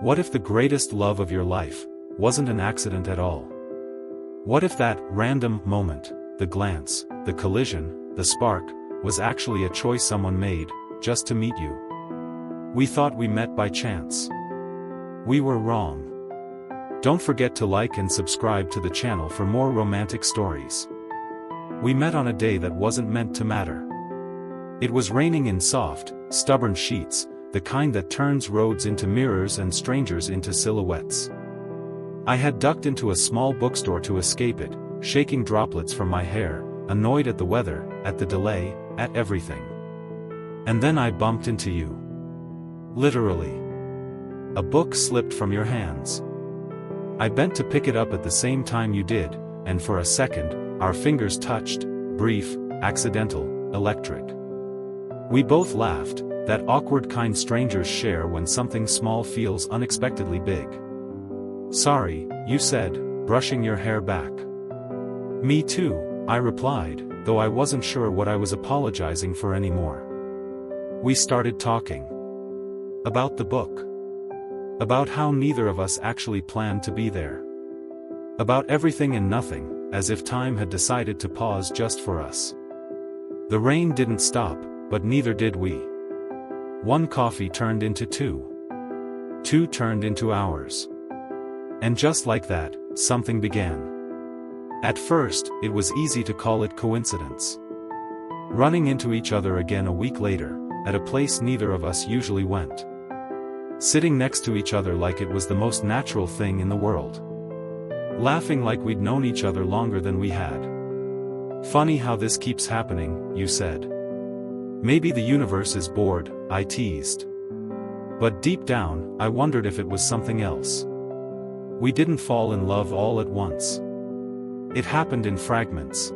What if the greatest love of your life wasn't an accident at all? What if that random moment, the glance, the collision, the spark, was actually a choice someone made, just to meet you? We thought we met by chance. We were wrong. Don't forget to like and subscribe to the channel for more romantic stories. We met on a day that wasn't meant to matter. It was raining in soft, stubborn sheets, the kind that turns roads into mirrors and strangers into silhouettes. I had ducked into a small bookstore to escape it, shaking droplets from my hair, annoyed at the weather, at the delay, at everything. And then I bumped into you. Literally. A book slipped from your hands. I bent to pick it up at the same time you did, and for a second, our fingers touched, brief, accidental, electric. We both laughed, that awkward kind strangers share when something small feels unexpectedly big. Sorry, you said, brushing your hair back. Me too, I replied, though I wasn't sure what I was apologizing for anymore. We started talking. About the book. About how neither of us actually planned to be there. About everything and nothing, as if time had decided to pause just for us. The rain didn't stop, but neither did we. One coffee turned into two. Two turned into hours. And just like that, something began. At first, it was easy to call it coincidence. Running into each other again a week later, at a place neither of us usually went. Sitting next to each other like it was the most natural thing in the world. Laughing like we'd known each other longer than we had. Funny how this keeps happening, you said. Maybe the universe is bored, I teased. But deep down, I wondered if it was something else. We didn't fall in love all at once. It happened in fragments.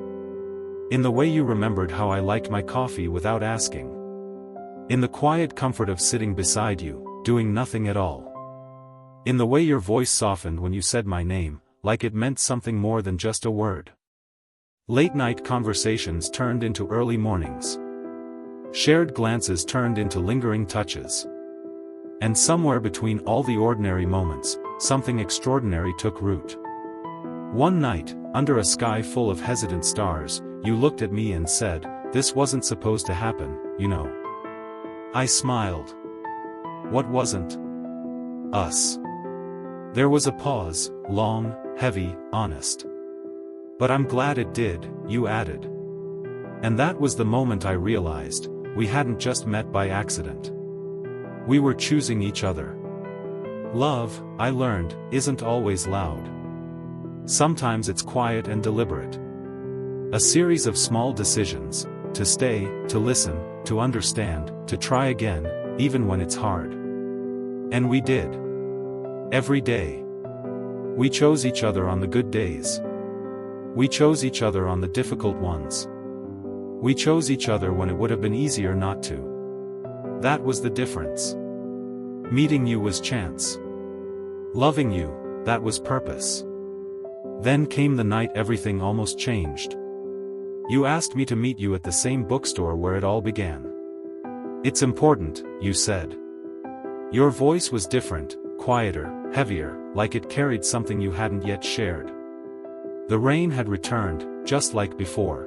In the way you remembered how I liked my coffee without asking. In the quiet comfort of sitting beside you, doing nothing at all. In the way your voice softened when you said my name, like it meant something more than just a word. Late-night conversations turned into early mornings. Shared glances turned into lingering touches. And somewhere between all the ordinary moments, something extraordinary took root. One night, under a sky full of hesitant stars, you looked at me and said, "This wasn't supposed to happen, you know." I smiled. What wasn't? Us. There was a pause, long, heavy, honest. "But I'm glad it did," you added. And that was the moment I realized, we hadn't just met by accident. We were choosing each other. Love, I learned, isn't always loud. Sometimes it's quiet and deliberate. A series of small decisions, to stay, to listen, to understand, to try again, even when it's hard. And we did. Every day. We chose each other on the good days. We chose each other on the difficult ones. We chose each other when it would have been easier not to. That was the difference. Meeting you was chance. Loving you, that was purpose. Then came the night everything almost changed. You asked me to meet you at the same bookstore where it all began. It's important, you said. Your voice was different, quieter, heavier, like it carried something you hadn't yet shared. The rain had returned, just like before.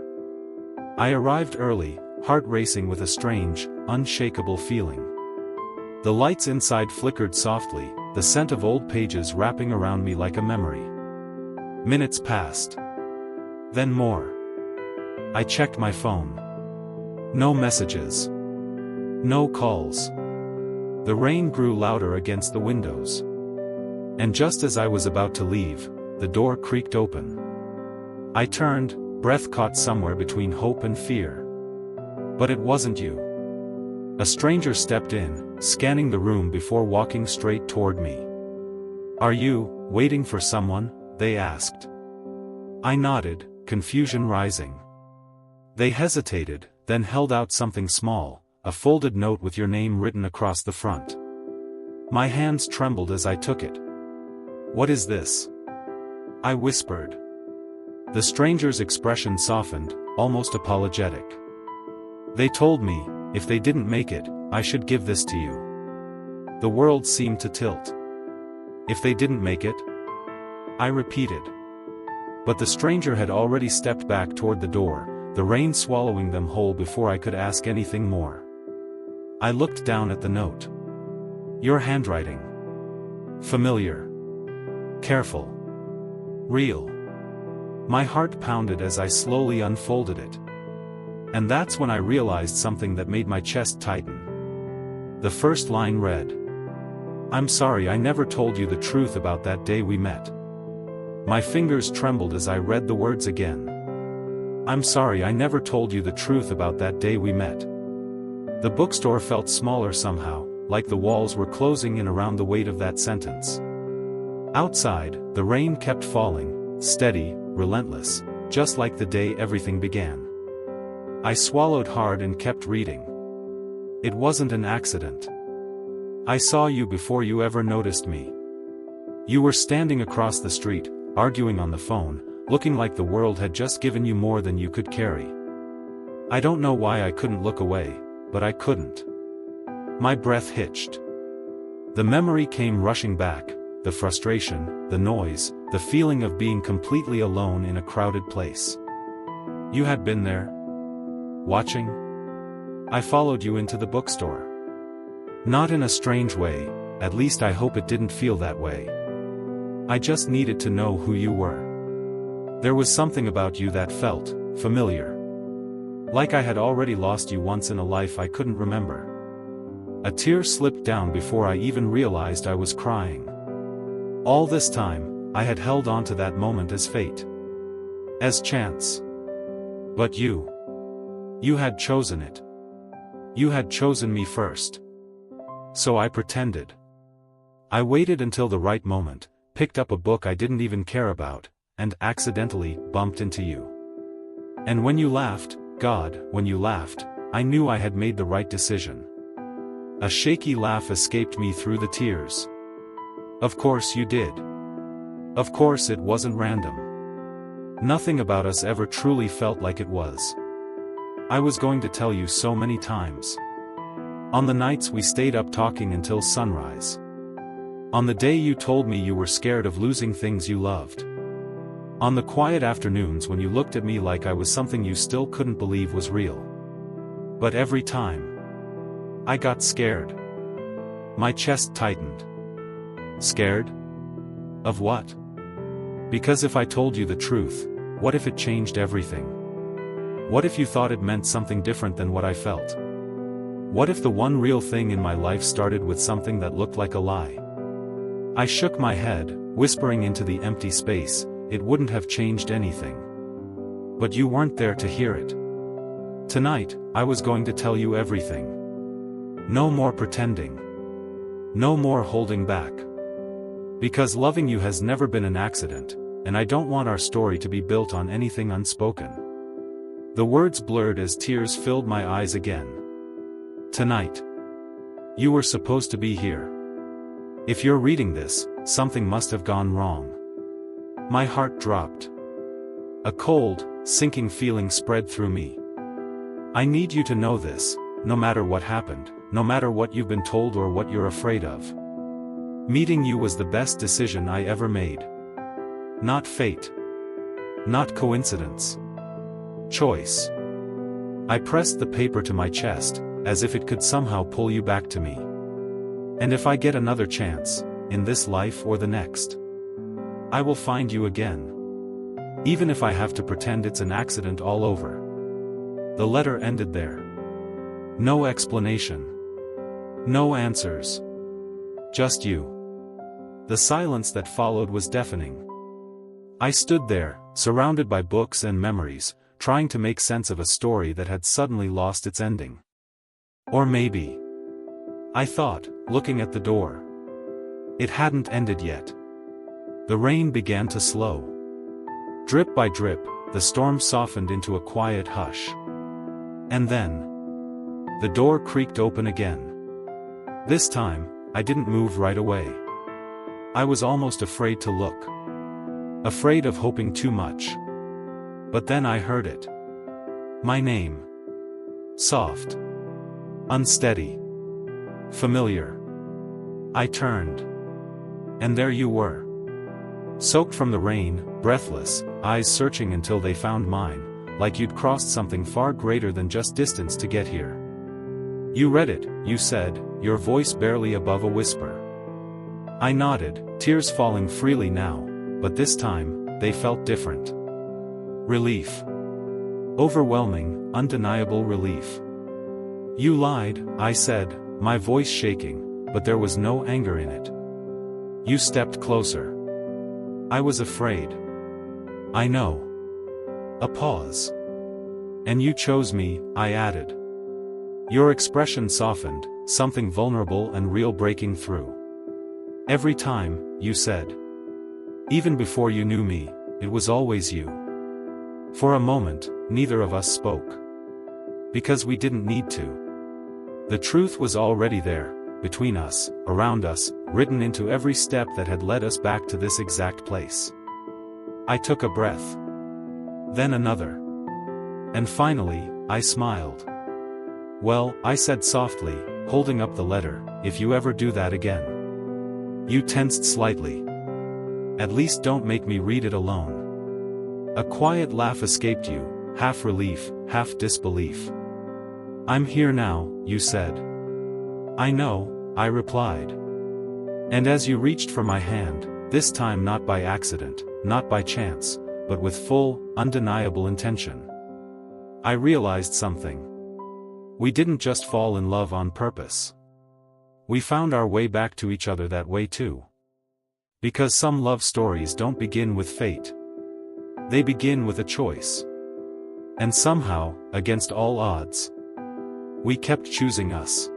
I arrived early, heart racing with a strange, unshakable feeling. The lights inside flickered softly, the scent of old pages wrapping around me like a memory. Minutes passed. Then more. I checked my phone. No messages. No calls. The rain grew louder against the windows. And just as I was about to leave, the door creaked open. I turned, breath caught somewhere between hope and fear. But it wasn't you. A stranger stepped in, scanning the room before walking straight toward me. "Are you waiting for someone?" they asked. I nodded, confusion rising. They hesitated, then held out something small, a folded note with your name written across the front. My hands trembled as I took it. "What is this?" I whispered. The stranger's expression softened, almost apologetic. They told me, if they didn't make it, I should give this to you. The world seemed to tilt. If they didn't make it? I repeated. But the stranger had already stepped back toward the door, the rain swallowing them whole before I could ask anything more. I looked down at the note. Your handwriting. Familiar. Careful. Real. My heart pounded as I slowly unfolded it. And that's when I realized something that made my chest tighten. The first line read, I'm sorry I never told you the truth about that day we met. My fingers trembled as I read the words again. I'm sorry I never told you the truth about that day we met. The bookstore felt smaller somehow, like the walls were closing in around the weight of that sentence. Outside, the rain kept falling, steady, relentless, just like the day everything began. I swallowed hard and kept reading. It wasn't an accident. I saw you before you ever noticed me. You were standing across the street, arguing on the phone, looking like the world had just given you more than you could carry. I don't know why I couldn't look away, but I couldn't. My breath hitched. The memory came rushing back, the frustration, the noise, the feeling of being completely alone in a crowded place. You had been there? Watching? I followed you into the bookstore. Not in a strange way, at least I hope it didn't feel that way. I just needed to know who you were. There was something about you that felt familiar. Like I had already lost you once in a life I couldn't remember. A tear slipped down before I even realized I was crying. All this time, I had held on to that moment as fate. As chance. But you had chosen it. You had chosen me first. So I pretended. I waited until the right moment, picked up a book I didn't even care about, and accidentally bumped into you. And when you laughed, God, when you laughed, I knew I had made the right decision. A shaky laugh escaped me through the tears. Of course you did. Of course it wasn't random. Nothing about us ever truly felt like it was. I was going to tell you so many times. On the nights we stayed up talking until sunrise. On the day you told me you were scared of losing things you loved. On the quiet afternoons when you looked at me like I was something you still couldn't believe was real. But every time, I got scared. My chest tightened. Scared? Of what? Because if I told you the truth, what if it changed everything? What if you thought it meant something different than what I felt? What if the one real thing in my life started with something that looked like a lie? I shook my head, whispering into the empty space, it wouldn't have changed anything. But you weren't there to hear it. Tonight, I was going to tell you everything. No more pretending. No more holding back. Because loving you has never been an accident, and I don't want our story to be built on anything unspoken. The words blurred as tears filled my eyes again. Tonight. You were supposed to be here. If you're reading this, something must have gone wrong. My heart dropped. A cold, sinking feeling spread through me. I need you to know this, no matter what happened, no matter what you've been told or what you're afraid of. Meeting you was the best decision I ever made. Not fate. Not coincidence. Choice. I pressed the paper to my chest, as if it could somehow pull you back to me. And if I get another chance, in this life or the next, I will find you again. Even if I have to pretend it's an accident all over. The letter ended there. No explanation. No answers. Just you. The silence that followed was deafening. I stood there, surrounded by books and memories, trying to make sense of a story that had suddenly lost its ending. Or maybe, I thought, looking at the door, it hadn't ended yet. The rain began to slow. Drip by drip, the storm softened into a quiet hush. And then, the door creaked open again. This time, I didn't move right away. I was almost afraid to look. Afraid of hoping too much. But then I heard it. My name. Soft. Unsteady. Familiar. I turned. And there you were. Soaked from the rain, breathless, eyes searching until they found mine, like you'd crossed something far greater than just distance to get here. You read it, you said, your voice barely above a whisper. I nodded, tears falling freely now, but this time, they felt different. Relief. Overwhelming, undeniable relief. You lied, I said, my voice shaking, but there was no anger in it. You stepped closer. I was afraid. I know. A pause. And you chose me, I added. Your expression softened, something vulnerable and real breaking through. Every time, you said. Even before you knew me, it was always you. For a moment, neither of us spoke. Because we didn't need to. The truth was already there, between us, around us, written into every step that had led us back to this exact place. I took a breath. Then another. And finally, I smiled. Well, I said softly, holding up the letter, if you ever do that again. You tensed slightly. At least don't make me read it alone. A quiet laugh escaped you, half relief, half disbelief. I'm here now, you said. I know, I replied. And as you reached for my hand, this time not by accident, not by chance, but with full, undeniable intention, I realized something. We didn't just fall in love on purpose. We found our way back to each other that way too. Because some love stories don't begin with fate. They begin with a choice. And somehow, against all odds, we kept choosing us.